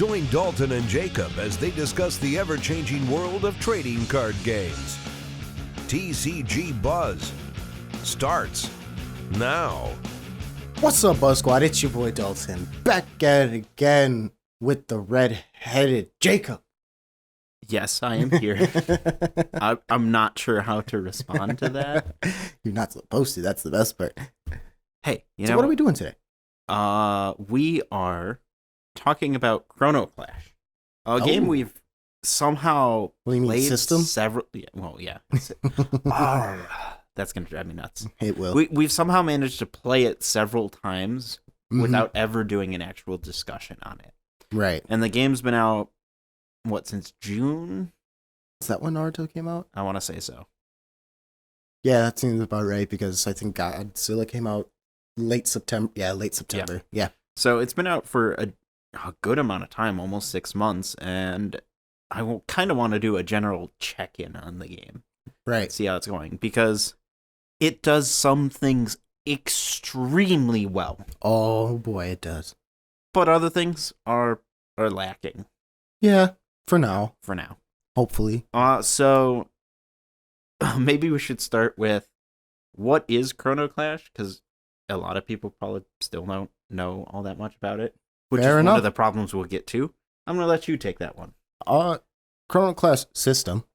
Join Dalton and Jacob as they discuss the ever-changing world of trading card games. TCG Buzz starts now. What's up, Buzz Squad? It's your boy Dalton, back at it again with the red-headed Jacob. Yes, I am here. I'm not sure how to respond to that. You're not supposed to. That's the best part. Hey, So what are we doing today? We are talking about Chrono Clash, a game we've somehow What do you mean, played system? several. Yeah. That's gonna drive me nuts. It will. We've somehow managed to play it several times Mhm. without ever doing an actual discussion on it. Right. And the game's been out, since June? Is that when Naruto came out? I want to say so. Yeah, that seems about right because I think Godzilla came out late September. Yeah, late September. Yeah. So it's been out for a good amount of time, almost 6 months, and I will kind of want to do a general check-in on the game, Right. see how it's going, because it does some things extremely well, Oh boy, it does. but other things are lacking Yeah, for now. for now. Hopefully. So maybe we should start with what is Chrono Clash, because a lot of people probably still don't know all that much about it, which Fair is enough. one of the problems we'll get to. I'm going to let you take that one. Chrono Clash System,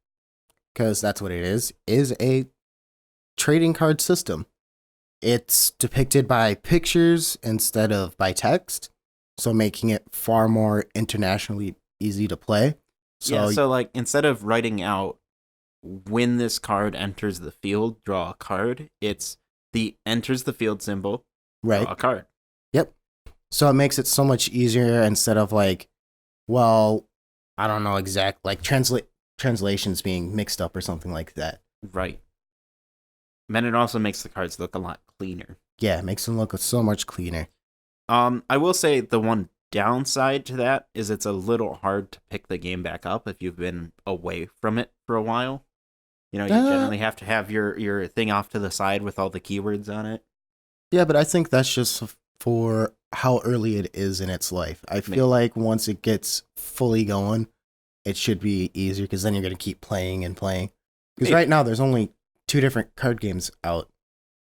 because that's what it is a trading card system. It's depicted by pictures instead of by text, so making it far more internationally easy to play. So like instead of writing out when this card enters the field, draw a card, it's the enters the field symbol, right. draw a card. Yep. So it makes it so much easier instead of like, well, I don't know translations being mixed up or something like that. Right. And it also makes the cards look a lot cleaner. Yeah, it makes them look so much cleaner. I will say the one downside to that is it's a little hard to pick the game back up if you've been away from it for a while. You know, you generally have to have your thing off to the side with all the keywords on it. Yeah, but I think that's just for how early it is in its life. I feel like once it gets fully going, it should be easier because then you're going to keep playing and playing. Because right now there's only 2 different card games out.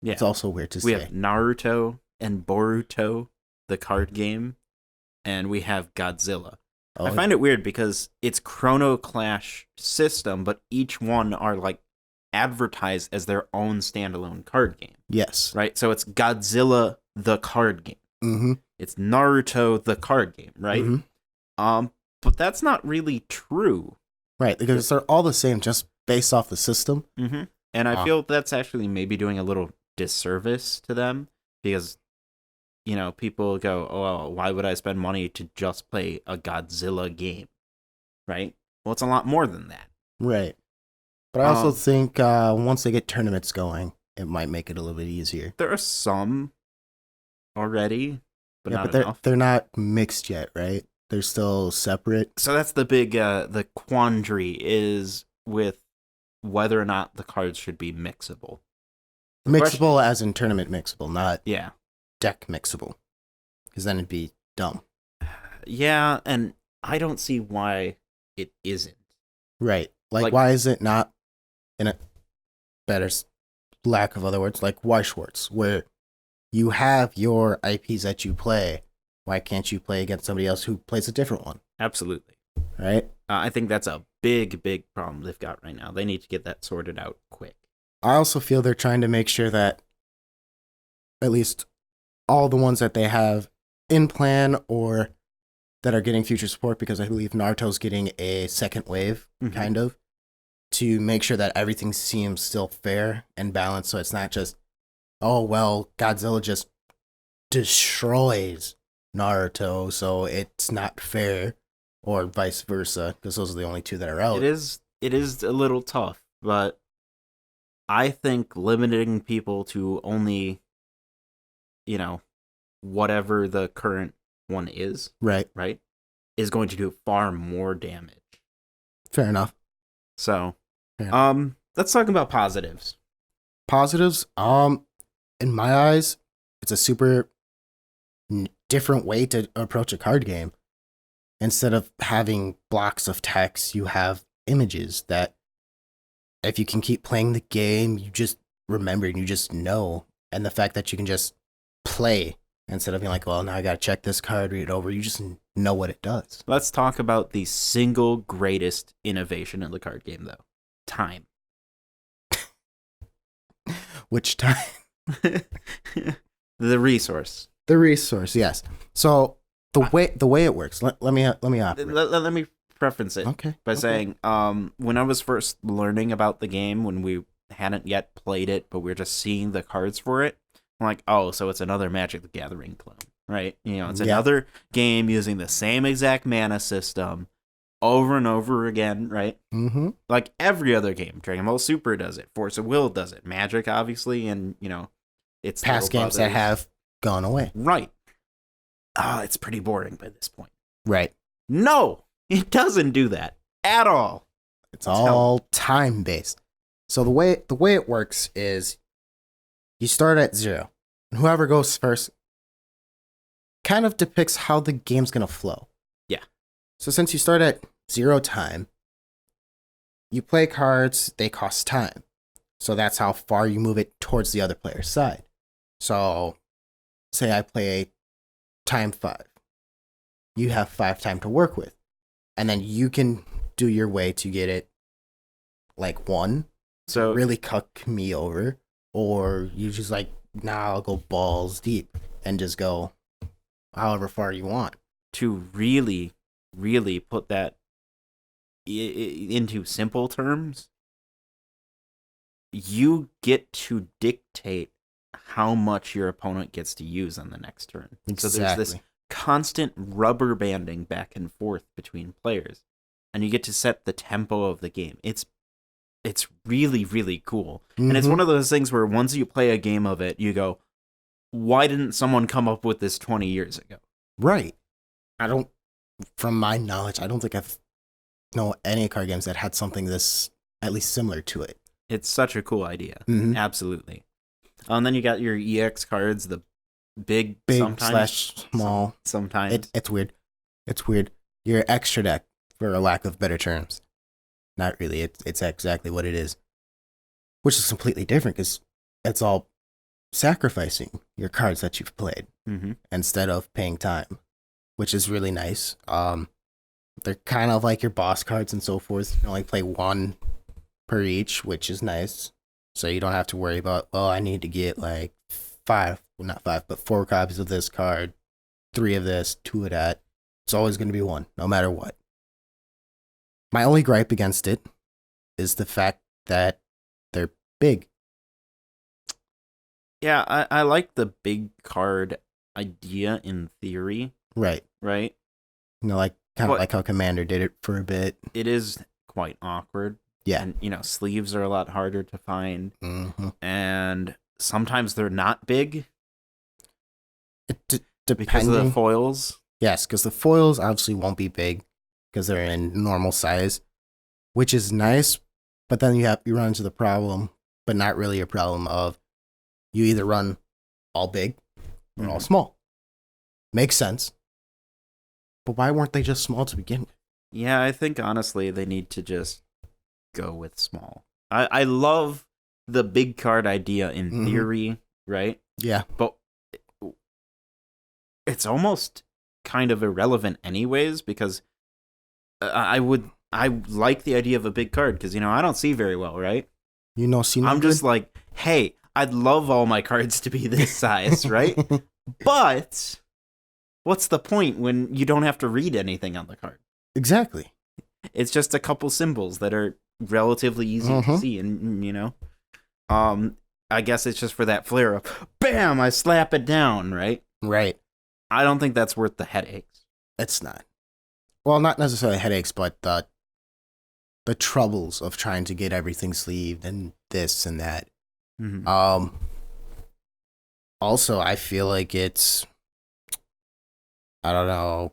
Yeah. It's also weird to We say. have Naruto and Boruto, the card game, and we have Godzilla. Oh, I find it weird because it's Chrono Clash System, but each one are like advertised as their own standalone card game, yes. right? So it's Godzilla the card game. Mm-hmm. It's Naruto the card game, right? Mm-hmm. But that's not really true. Right, because they're all the same just based off the system. Mm-hmm. And I feel that's actually maybe doing a little disservice to them because, you know, people go, oh, well, why would I spend money to just play a Godzilla game, right? Well, it's a lot more than that. Right. But I also think once they get tournaments going, it might make it a little bit easier. There are some already, but yeah, not but enough. they're not mixed yet, right? They're still separate. So that's the big, the quandary is with whether or not the cards should be mixable. Mixable as in tournament mixable, not Yeah. deck mixable. Because then it'd be dumb. Yeah, and I don't see why it isn't. Right. Like Like- why is it not, in a better lack of other words, like why Schwartz, where you have your IPs that you play, why can't you play against somebody else who plays a different one? Absolutely. Right? I think that's a big, big problem they've got right now. They need to get that sorted out quick. I also feel they're trying to make sure that at least all the ones that they have in plan or that are getting future support, because I believe Naruto's getting a second wave, Mhm. kind of, to make sure that everything seems still fair and balanced. So it's not just, oh, well, Godzilla just destroys Naruto, so it's not fair, or vice versa, because those are the only 2 that are out. It is a little tough, but I think limiting people to only, you know, whatever the current one is, Right. right, is going to do far more damage. Fair enough. So, Yeah. let's talk about positives. Positives, in my eyes, it's a super different way to approach a card game. instead of having blocks of text, you have images that if you can keep playing the game, you just remember and you just know. And the fact that you can just play instead of being like, well, now I got to check this card, read it over, you just know what it does. Let's talk about the single greatest innovation in the card game, though. Time. Which time? The resource. The resource, yes. So the way it works, let me operate. Let me preference it by saying, when I was first learning about the game, when we hadn't yet played it, but we were just seeing the cards for it, I'm like, oh, so it's another Magic the Gathering clone, right? You know, it's another game using the same exact mana system over and over again, right? Mm-hmm. Like every other game. Dragon Ball Super does it. Force of Will does it. Magic, obviously, and, you know, it's past games that have gone away. Right. It's pretty boring by this point. Right. No, it doesn't do that at all. It's all time-based. So the way it works is you start at 0. And whoever goes first kind of depicts how the game's going to flow. Yeah. So since you start at 0 time, you play cards, they cost time. So that's how far you move it towards the other player's side. So say I play time 5. You have 5 time to work with. And then you can do your way to get it like 1. So really cuck me over. Or you just like, nah, I'll go balls deep and just go however far you want. To really, really put that into simple terms, you get to dictate how much your opponent gets to use on the next turn. Exactly. So there's this constant rubber banding back and forth between players, and you get to set the tempo of the game. It's really, really cool. Mm-hmm. And it's one of those things where once you play a game of it, you go, why didn't someone come up with this 20 years ago? Right. From my knowledge, I don't think I've know any card games that had something this at least similar to it. It's such a cool idea. Mm-hmm. Absolutely. And then you got your EX cards, the big / small. Sometimes. It's weird. It's weird. Your extra deck, for a lack of better terms. Not really. It's exactly what it is. Which is completely different because it's all sacrificing your cards that you've played instead of paying time, which is really nice. They're kind of like your boss cards and so forth. You can only play 1 per each, which is nice. So you don't have to worry about, well, I need to get like 5, well, not 5, but 4 copies of this card, 3 of this, 2 of that. It's always going to be 1, no matter what. My only gripe against it is the fact that they're big. Yeah, I like the big card idea in theory. Right. Right? You know, like kind of like how Commander did it for a bit. It is quite awkward. Yeah. And, you know, sleeves are a lot harder to find. Mm-hmm. And sometimes they're not big. Depending. Because of the foils. Yes, because the foils obviously won't be big because they're in normal size, which is nice. But then you run into the problem, but not really a problem of you either run all big or all small. Makes sense. But why weren't they just small to begin with? Yeah, I think honestly they need to just go with small. I love the big card idea in theory, right? Yeah. But it's almost kind of irrelevant anyways because I like the idea of a big card because, you know, I don't see very well, right? You know, I'm just like, hey, I'd love all my cards to be this size, right? But what's the point when you don't have to read anything on the card? Exactly. It's just a couple symbols that are relatively easy to see, and, you know, I guess it's just for that flare of, bam, I slap it down, right? Right. I don't think that's worth the headaches. It's not. Well, not necessarily headaches, but the troubles of trying to get everything sleeved and this and that. Also, I feel like it's, I don't know.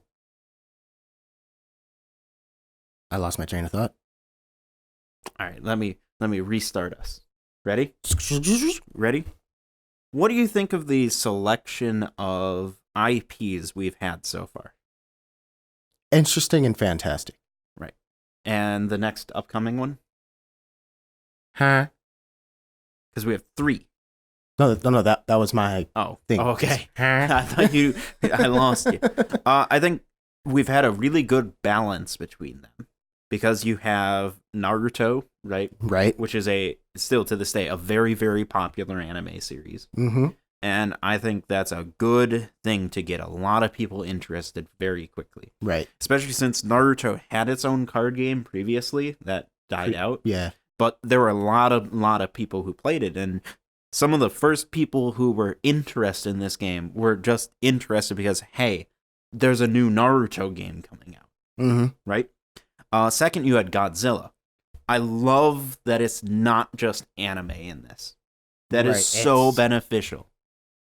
I lost my train of thought. All right, let me restart us. Ready? Ready? What do you think of the selection of IPs we've had so far? interesting and fantastic. Right. And the next upcoming one? Huh? Because we have 3. No, that was my thing. Oh, okay. Huh? I thought I lost you. I think we've had a really good balance between them because you have Naruto, right? Right. Which is still to this day, a very, very popular anime series. Mm-hmm. And I think that's a good thing to get a lot of people interested very quickly. Right. Especially since Naruto had its own card game previously that died out. Yeah. But there were a lot of people who played it, and some of the first people who were interested in this game were just interested because, hey, there's a new Naruto game coming out. Mm-hmm. Right? Second, you had Godzilla. I love that it's not just anime in this. That is so beneficial.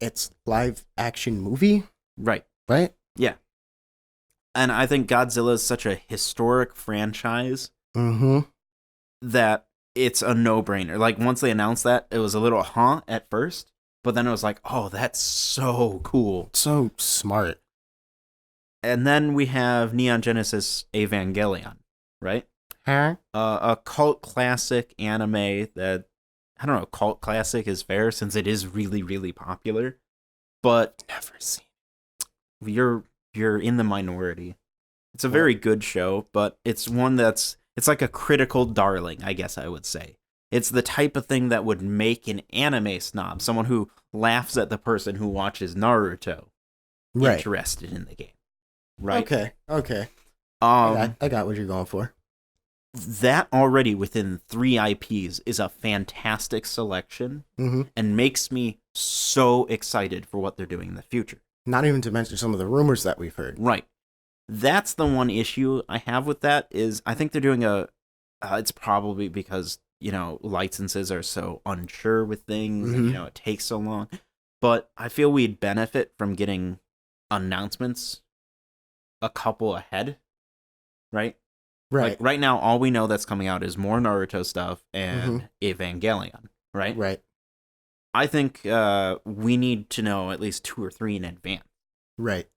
It's live action movie, Right. right? Yeah. And I think Godzilla is such a historic franchise Mm-hmm. that it's a no-brainer. Like, once they announced that, it was a little at first, but then it was like, oh, that's so cool. So smart. And then we have Neon Genesis Evangelion, right? Huh? A cult classic anime that, I don't know, cult classic is fair since it is really, really popular, but Never seen. you're in the minority. It's a very good show, but it's one it's like a critical darling, I guess I would say. It's the type of thing that would make an anime snob, someone who laughs at the person who watches Naruto, Right. interested in the game. Right? Okay. I I got what you're going for. That already within 3 IPs is a fantastic selection Mm-hmm. and makes me so excited for what they're doing in the future. Not even to mention some of the rumors that we've heard. Right. That's the one issue I have with that is I think they're doing it's probably because, licenses are so unsure with things and, it takes so long. But I feel we'd benefit from getting announcements a couple ahead, right? Right. Like right now, all we know that's coming out is more Naruto stuff and Evangelion, right? Right. I think we need to know at least 2 or 3 in advance. Right.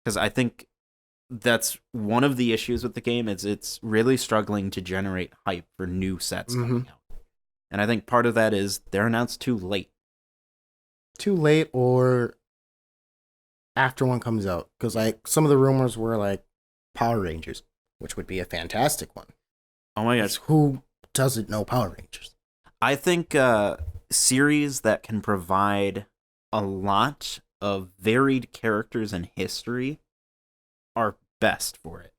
Because I think that's one of the issues with the game is it's really struggling to generate hype for new sets coming out. And I think part of that is they're announced too late. Too late or after one comes out. Because like some of the rumors were like Power Rangers, which would be a fantastic one. Oh my gosh. Who doesn't know Power Rangers? I think series that can provide a lot of varied characters and history are best for it.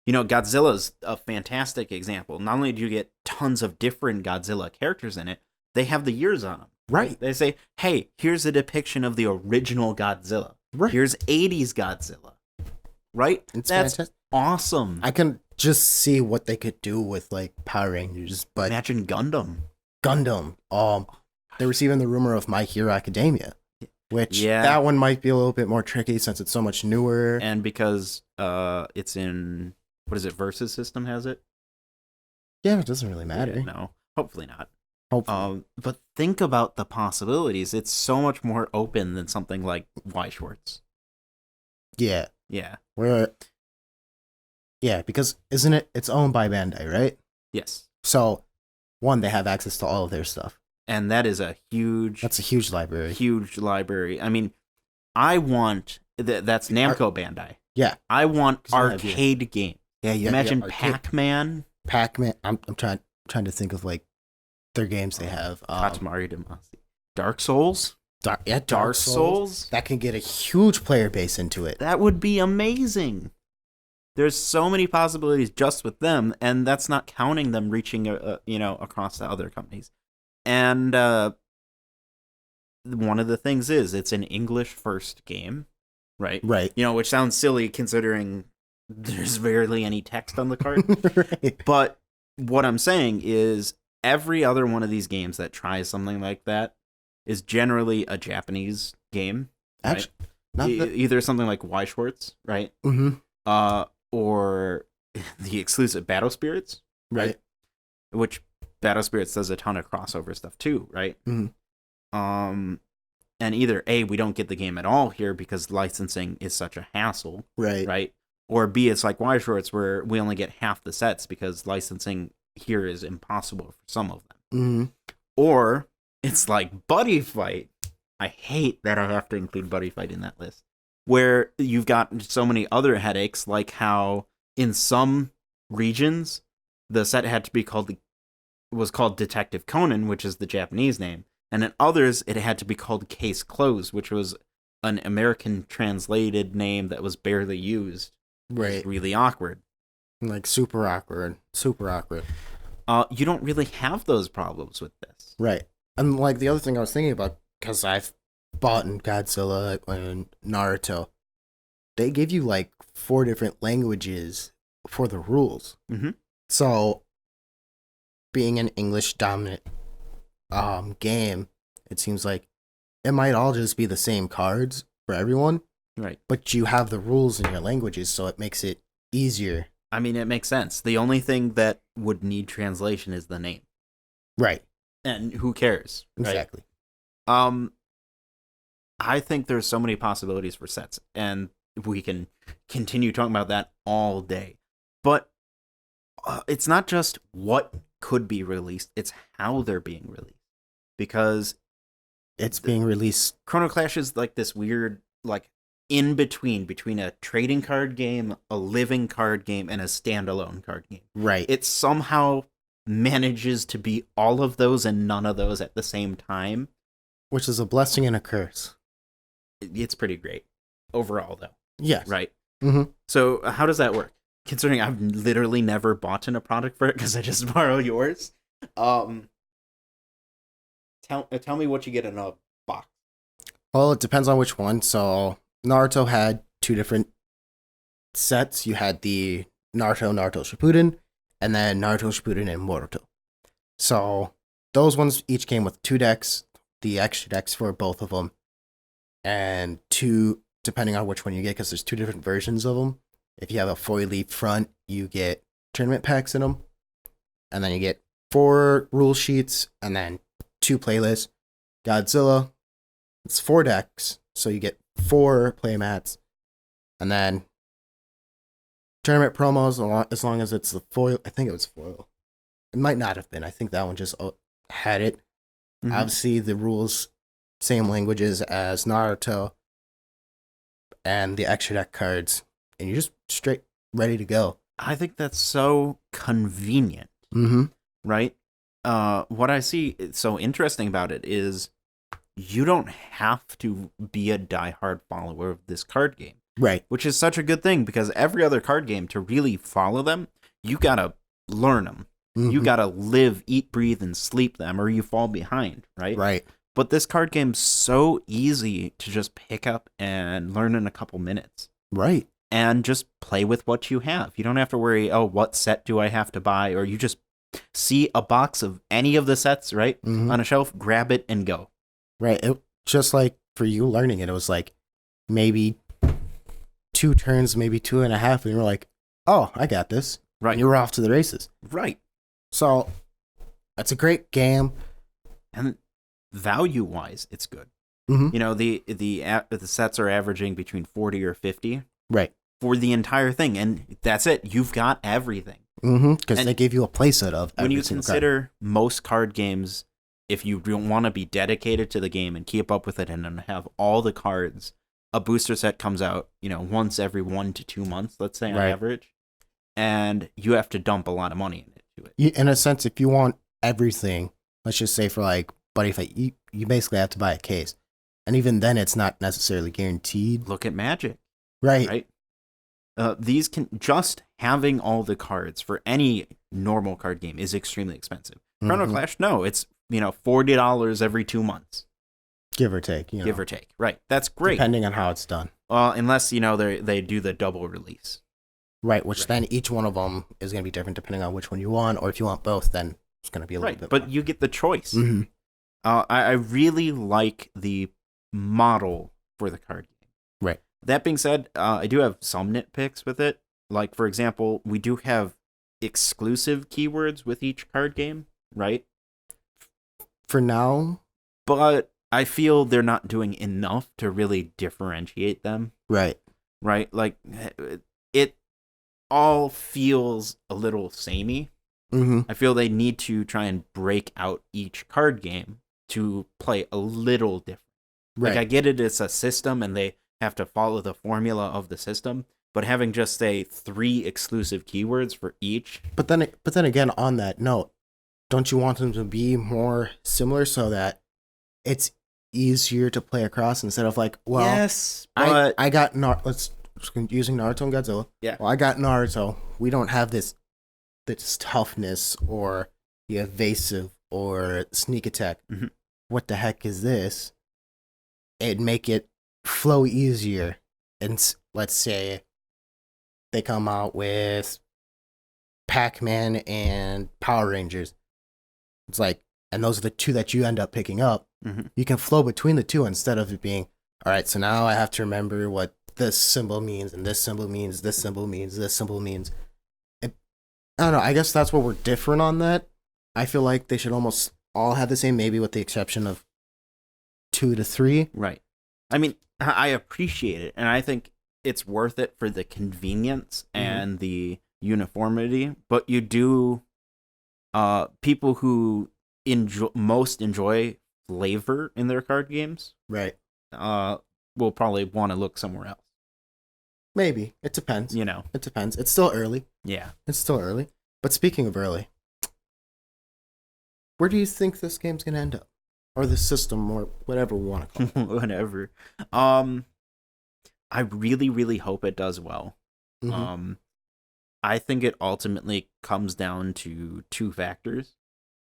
Godzilla's a fantastic example. Not only do you get tons of different Godzilla characters in it, they have the years on them. Right. They say, hey, here's a depiction of the original Godzilla. Right. Here's 80s Godzilla. Right? It's That's fantastic. awesome. I can just see what they could do with like Power Rangers, but Imagine Gundam. Gundam. They were even the rumor of My Hero Academia, which Yeah. that one might be a little bit more tricky since it's so much newer. And because it's in, what is it, Versus System has it? Yeah, it doesn't really matter. Yeah, no, hopefully not. Hopefully. But think about the possibilities. It's so much more open than something like Y Schwartz. Yeah. Yeah. Yeah, because isn't it? It's owned by Bandai, right? Yes. So, one, they have access to all of their stuff. And that is a huge. That's a huge library. Huge library. I mean, I want that's Namco Bandai. Yeah. I want Doesn't have arcade game. Yeah. Imagine arcade. Pac-Man. Pac-Man. I'm trying to think of like their games they have. Katamari Damacy. Dark Souls. Dark Souls. That can get a huge player base into it. That would be amazing. There's so many possibilities just with them, and that's not counting them reaching, across to other companies. And one of the things is it's an English first game, right? Right. Which sounds silly considering there's barely any text on the card. Right. But what I'm saying is every other one of these games that tries something like that is generally a Japanese game. Actually, right? Either something like Y Schwartz, right? Mm-hmm. Or the exclusive Battle Spirits, Right. Which Battle Spirits does a ton of crossover stuff too, right? Mm-hmm. And either A, we don't get the game at all here because licensing is such a hassle, Right. right? Or B, it's like Y Shorts where we only get half the sets because licensing here is impossible for some of them. Mm-hmm. Or it's like Buddy Fight. I hate that I have to include Buddy Fight in that list. Where you've got so many other headaches, like how in some regions the set had to be was called Detective Conan, which is the Japanese name, and in others it had to be called Case Closed, which was an American translated name that was barely used. Right. Really awkward. Like super awkward. Super awkward. You don't really have those problems with this. Right. And like the other thing I was thinking about, because I've bought in Godzilla and Naruto, they give you like 4 different languages for the rules. Mm-hmm. So, being an English dominant game, it seems like it might all just be the same cards for everyone. Right. But you have the rules in your languages, so it makes it easier. I mean, it makes sense. The only thing that would need translation is the name. Right. And who cares? Right? Exactly. I think there's so many possibilities for sets, and we can continue talking about that all day. But it's not just what could be released, it's how they're being released. Because it's being released. Chrono Clash is like this weird, like, in between a trading card game, a living card game, and a standalone card game. Right. It somehow manages to be all of those and none of those at the same time. Which is a blessing and a curse. It's pretty great overall, though. Yes. Right? Mm-hmm. So how does that work? Considering I've literally never bought in a product for it because I just borrow yours. Tell me what you get in a box. Well, it depends on which one. So Naruto had 2 different sets. You had the Naruto Shippuden, and then Naruto Shippuden and Boruto. So those ones each came with 2 decks, the extra decks for both of them, and 2, depending on which one you get, because there's 2 different versions of them. If you have a foily front, you get tournament packs in them, and then you get 4 rule sheets, and then 2 playlists. Godzilla, it's 4 decks, so you get 4 playmats, and then tournament promos, as long as it's the foil. I think it was foil. It might not have been. I think that one just had it. Mm-hmm. Obviously, the rules, same languages as Naruto, and the extra deck cards, and you're just straight ready to go. I think that's so convenient. Mm-hmm. Right? What I see so interesting about it is you don't have to be a diehard follower of this card game. Right. Which is such a good thing because every other card game, to really follow them, you gotta learn them. Mm-hmm. You gotta live, eat, breathe, and sleep them, or you fall behind, right? Right. But this card game's so easy to just pick up and learn in a couple minutes. Right. And just play with what you have. You don't have to worry, oh, what set do I have to buy? Or you just see a box of any of the sets, right? Mm-hmm. On a shelf, grab it and go. Right. It, just like for you learning it, it was like maybe 2 turns, maybe 2.5, and you're like, oh, I got this. Right. And you were off to the races. Right. So that's a great game. And value-wise, it's good. Mm-hmm. You know, the sets are averaging between 40 or 50. Right. For the entire thing, and that's it. You've got everything. Mm-hmm. Because they gave you a playset of every when you single consider card. most card games, if you don't want to be dedicated to the game and keep up with it and have all the cards, a booster set comes out, once every 1 to 2 months, let's say on average, and you have to dump a lot of money into it. In a sense, if you want everything, let's just say for like Buddy Fight, you basically have to buy a case, and even then, it's not necessarily guaranteed. Look at Magic, right? These can just having all the cards for any normal card game is extremely expensive. Chrono Clash, no, it's $40 every 2 months, give or take. Give or take, right? That's great, depending on how it's done. Unless they do the double release, right? Which then each one of them is going to be different depending on which one you want, or if you want both, then it's going to be a little bit. But more. you get the choice. Mm-hmm. I really like the model for the card game. Right. That being said, I do have some nitpicks with it. Like, for example, we do have exclusive keywords with each card game, right? For now. But I feel they're not doing enough to really differentiate them. Right. Right? Like, it all feels a little samey. Mm-hmm. I feel they need to try and break out each card game to play a little different. Right. Like, I get it, it's a system and they have to follow the formula of the system, but having just, say, 3 exclusive keywords for each. But then again, on that note, don't you want them to be more similar so that it's easier to play across instead of like, well, yes, but I got using Naruto and Godzilla. Yeah. Well, I got Naruto. We don't have this toughness or the evasive or sneak attack. Mm-hmm. What the heck is this? It'd make it flow easier. And let's say they come out with Pac-Man and Power Rangers. It's like, and those are the 2 that you end up picking up. Mm-hmm. You can flow between the 2 instead of it being, all right, so now I have to remember what this symbol means, and this symbol means, this symbol means, this symbol means. I don't know. I guess that's where we're different on that. I feel like they should almost all have the same, maybe with the exception of 2 to 3. Right. I mean, I appreciate it, and I think it's worth it for the convenience and the uniformity, but you do, people who enjoy flavor in their card games, Right. will probably want to look somewhere else. Maybe. It depends. You know. It depends. It's still early. Yeah. It's still early. But speaking of early, where do you think this game's going to end up? Or the system, or whatever we want to call it. Whatever. I really, really hope it does well. Mm-hmm. I think it ultimately comes down to 2 factors.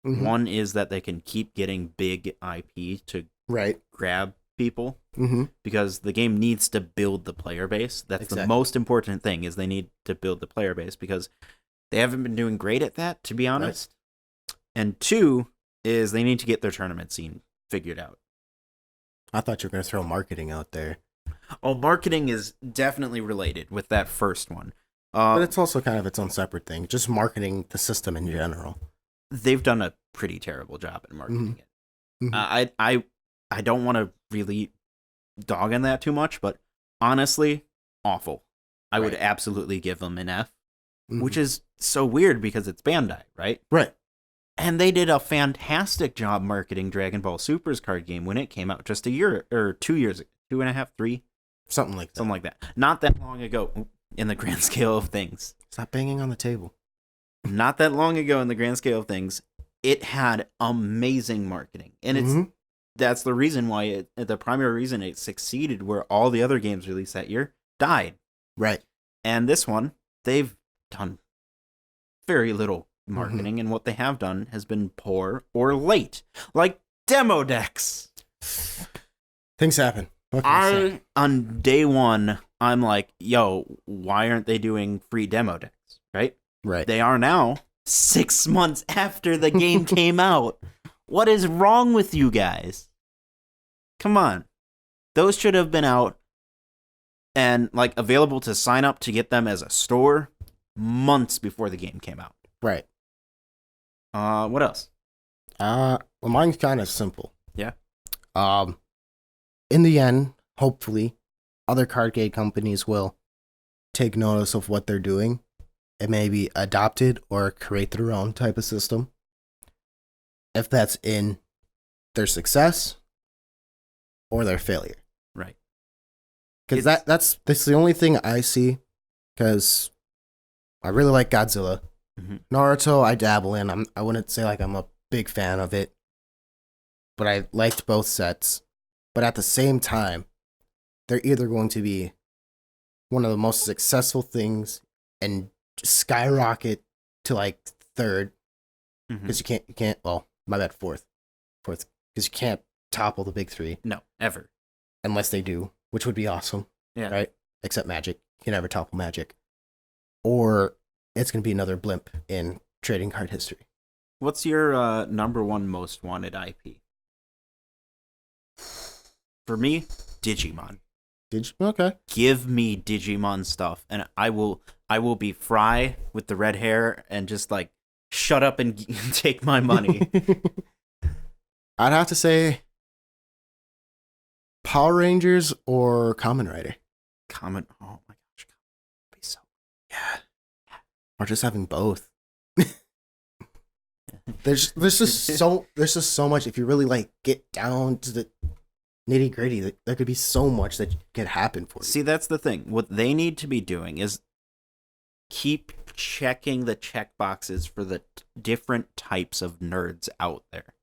Mm-hmm. One is that they can keep getting big IP to Right. grab people, Mm-hmm. because the game needs to build the player base. That's Exactly. the most important thing, is they need to build the player base, because they haven't been doing great at that, to be honest. Right. And 2 is they need to get their tournament scene figured out. I thought you were going to throw marketing out there. Oh, marketing is definitely related with that first one. But it's also kind of its own separate thing. Just marketing the system in general. They've done a pretty terrible job at marketing it. Mm-hmm. I don't want to really dog on that too much, but honestly, awful. I would absolutely give them an F, which is so weird because it's Bandai, right? Right. And they did a fantastic job marketing Dragon Ball Super's card game when it came out just a year or 2 years ago, 2.5, 3, something like that. Not that long ago, in the grand scale of things. Stop banging on the table. Not that long ago, in the grand scale of things, it had amazing marketing, and that's the reason why the primary reason it succeeded, where all the other games released that year died. Right. And this one, they've done very little marketing, and what they have done has been poor or late, like demo decks. Things happen. On day one, I'm like, yo, why aren't they doing free demo decks? Right. They are now, 6 months after the game came out. What is wrong with you guys? Come on. Those should have been out and like available to sign up to get them as a store months before the game came out. Right. What else? Well, mine's kind of simple. Yeah. In the end, hopefully, other card game companies will take notice of what they're doing and maybe adopt it or create their own type of system. If that's in their success or their failure. Right. Because that's the only thing I see, because I really like Godzilla. Naruto, I dabble in. I wouldn't say like I'm a big fan of it, but I liked both sets. But at the same time, they're either going to be one of the most successful things and skyrocket to like third, because you can't. Well, my bad, fourth, because you can't topple the big 3. No, ever, unless they do, which would be awesome. Yeah. Right. Except Magic, you can never topple Magic, or it's gonna be another blimp in trading card history. What's your number one most wanted IP? For me, Digimon. Okay. Give me Digimon stuff, and I will be Fry with the red hair and just like shut up and take my money. I'd have to say Power Rangers or Kamen Rider. Oh my gosh, be so. Yeah. or just having both. there's just so much. If you really like get down to the nitty gritty, there could be so much that could happen for you. See, that's the thing. What they need to be doing is keep checking the check boxes for the different types of nerds out there.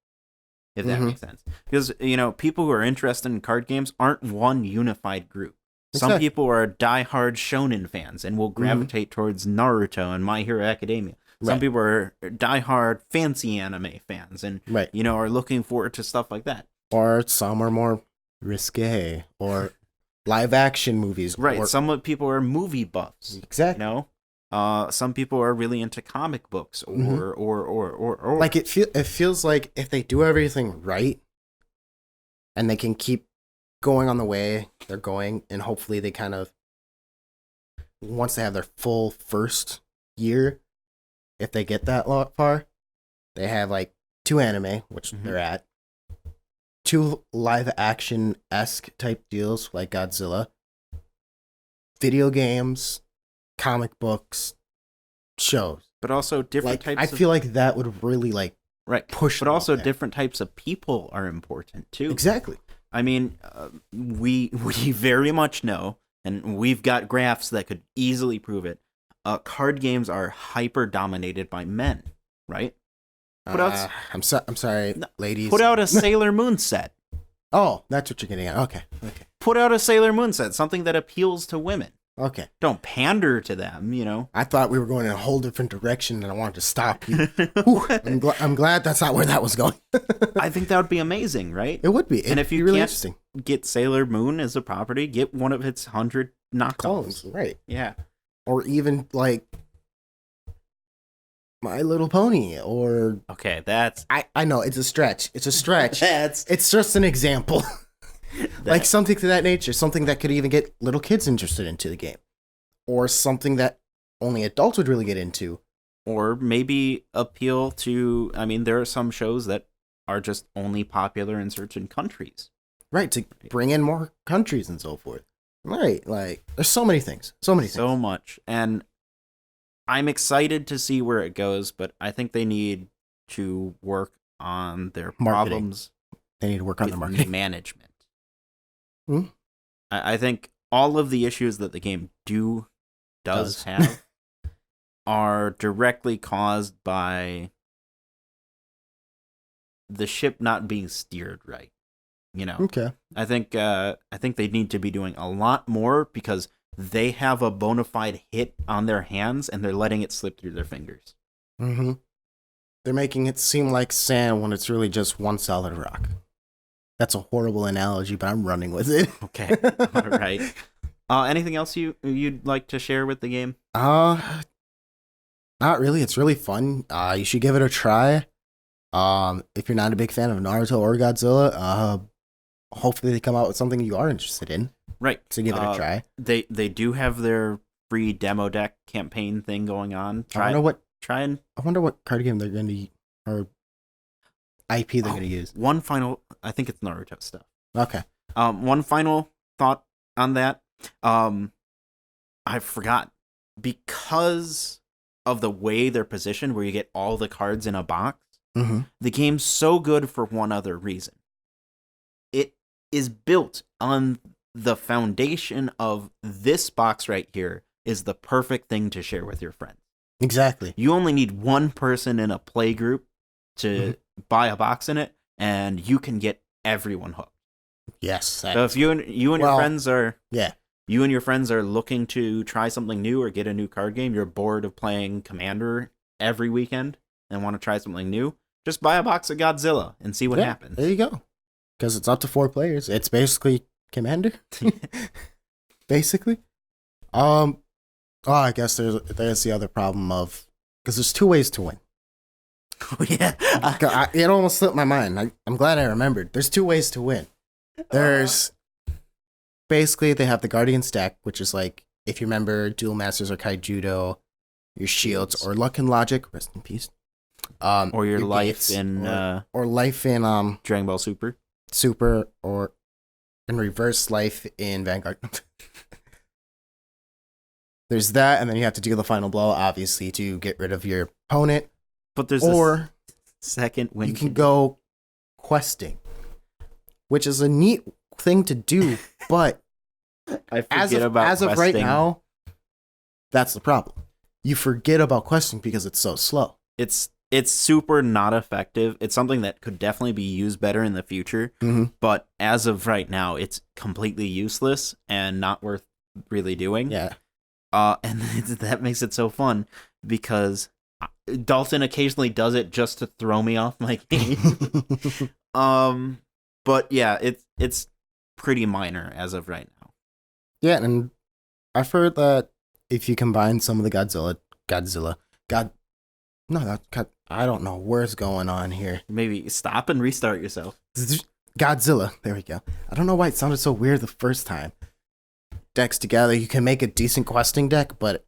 If that makes sense. Because, people who are interested in card games aren't one unified group. Some people are diehard shonen fans and will gravitate towards Naruto and My Hero Academia. Some people are diehard fancy anime fans and, are looking forward to stuff like that. Or some are more risque or live action movies. Right. Some people are movie buffs. Exactly. Some people are really into comic books or like it feels like if they do everything right and they can keep going on the way they're going, and hopefully they kind of, once they have their full first year, if they get that far, they have like 2 anime, which they're at, 2 live action-esque type deals like Godzilla, video games, comic books, shows, but also different types. I feel like that would really push. But also different types of people are important too. Exactly. I mean, we very much know, and we've got graphs that could easily prove it. Card games are hyper dominated by men, right? I'm sorry, ladies. Put out a Sailor Moon set. Oh, that's what you're getting at. Okay. Put out a Sailor Moon set, something that appeals to women. Okay. Don't pander to them, I thought we were going in a whole different direction and I wanted to stop you. Whew, I'm glad that's not where that was going. I think that would be amazing, right? It would be. And if you really can't get Sailor Moon as a property, get one of its 100 knockoffs. Clones, right. Yeah. Or even like My Little Pony or... Okay, that's... I know, it's a stretch. It's It's just an example. Like something to that nature, something that could even get little kids interested into the game, or something that only adults would really get into, or maybe appeal to. I mean, there are some shows that are just only popular in certain countries, right? To bring in more countries and so forth, right? Like, there's so many things, so much, and I'm excited to see where it goes. But I think they need to work on their problems. They need to work on their marketing management. Hmm? I think all of the issues that the game does have are directly caused by the ship not being steered right. Okay. I think they need to be doing a lot more because they have a bona fide hit on their hands and they're letting it slip through their fingers. Mm-hmm. They're making it seem like sand when it's really just one solid rock. That's a horrible analogy, but I'm running with it. Okay. All right. Anything else you'd like to share with the game? Not really. It's really fun. You should give it a try. If you're not a big fan of Naruto or Godzilla, hopefully they come out with something you are interested in. Right. So give it a try. They do have their free demo deck campaign thing going on. I wonder what card game they're going to or IP they're going to use. One final, I think it's Naruto stuff. Okay. One final thought on that. I forgot, because of the way they're positioned, where you get all the cards in a box. Mm-hmm. The game's so good for one other reason. It is built on the foundation of this box right here is the perfect thing to share with your friends. Exactly. You only need one person in a play group to buy a box in it, and you can get everyone hooked. Yes. So if you and your friends are looking to try something new or get a new card game, you're bored of playing Commander every weekend and want to try something new, just buy a box of Godzilla and see what happens. There you go. Because it's up to 4 players. It's basically Commander. Basically. I guess there's the other problem of, because there's 2 ways to win. Oh, yeah. It almost slipped my mind. I'm glad I remembered. There's 2 ways to win. There's basically they have the Guardian stack, which is like, if you remember Duel Masters or Kaijudo, your shields, or Luck and Logic, rest in peace. Or your life gates, in or life in Dragon Ball Super. Or in reverse life in Vanguard. There's that, and then you have to do the final blow, obviously, to get rid of your opponent. But there's Or second win. you can go questing, which is a neat thing to do, but I as forget about of right questing. now, that's the problem. You forget about questing because it's so slow. It's super not effective. It's something that could definitely be used better in the future, but as of right now, it's completely useless and not worth really doing. Yeah. And that makes it so fun because Dalton occasionally does it just to throw me off my game. But yeah, it's pretty minor as of right now. Yeah, and I've heard that if you combine some of the I don't know what's going on here. Maybe stop and restart yourself. Godzilla, there we go. I don't know why it sounded so weird the first time. Decks together, you can make a decent questing deck, but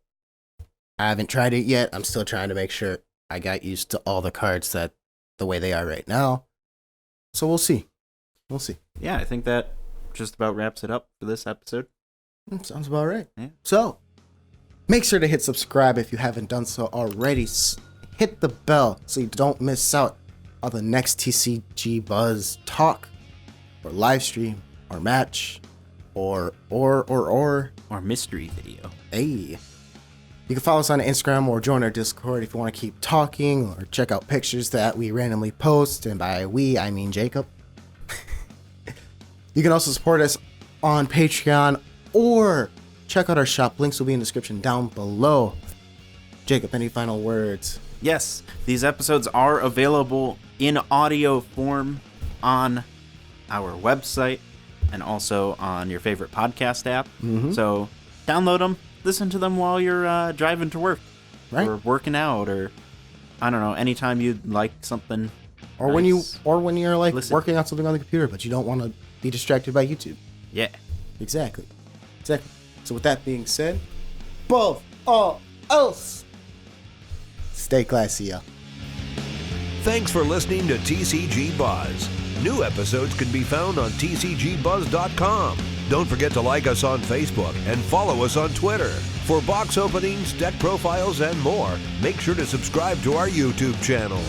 I haven't tried it yet. I'm still trying to make sure I got used to all the cards that the way they are right now. So we'll see. We'll see. Yeah, I think that just about wraps it up for this episode. Sounds about right. Yeah. So, make sure to hit subscribe if you haven't done so already. Hit the bell so you don't miss out on the next TCG Buzz talk, or live stream, or match, or mystery video. Hey. You can follow us on Instagram or join our Discord if you want to keep talking, or check out pictures that we randomly post, and by we, I mean Jacob. You can also support us on Patreon, or check out our shop. Links will be in the description down below. Jacob, any final words? Yes, these episodes are available in audio form on our website and also on your favorite podcast app. So download them, listen to them while you're driving to work, Right. or working out, or I don't know, anytime you'd like something. Or nice. when you're like Listen. working on something on the computer, but you don't want to be distracted by YouTube. Yeah. Exactly. So with that being said, above all else, stay classy, y'all. Thanks for listening to TCG Buzz. New episodes can be found on tcgbuzz.com. Don't forget to like us on Facebook and follow us on Twitter. For box openings, deck profiles, and more, make sure to subscribe to our YouTube channel.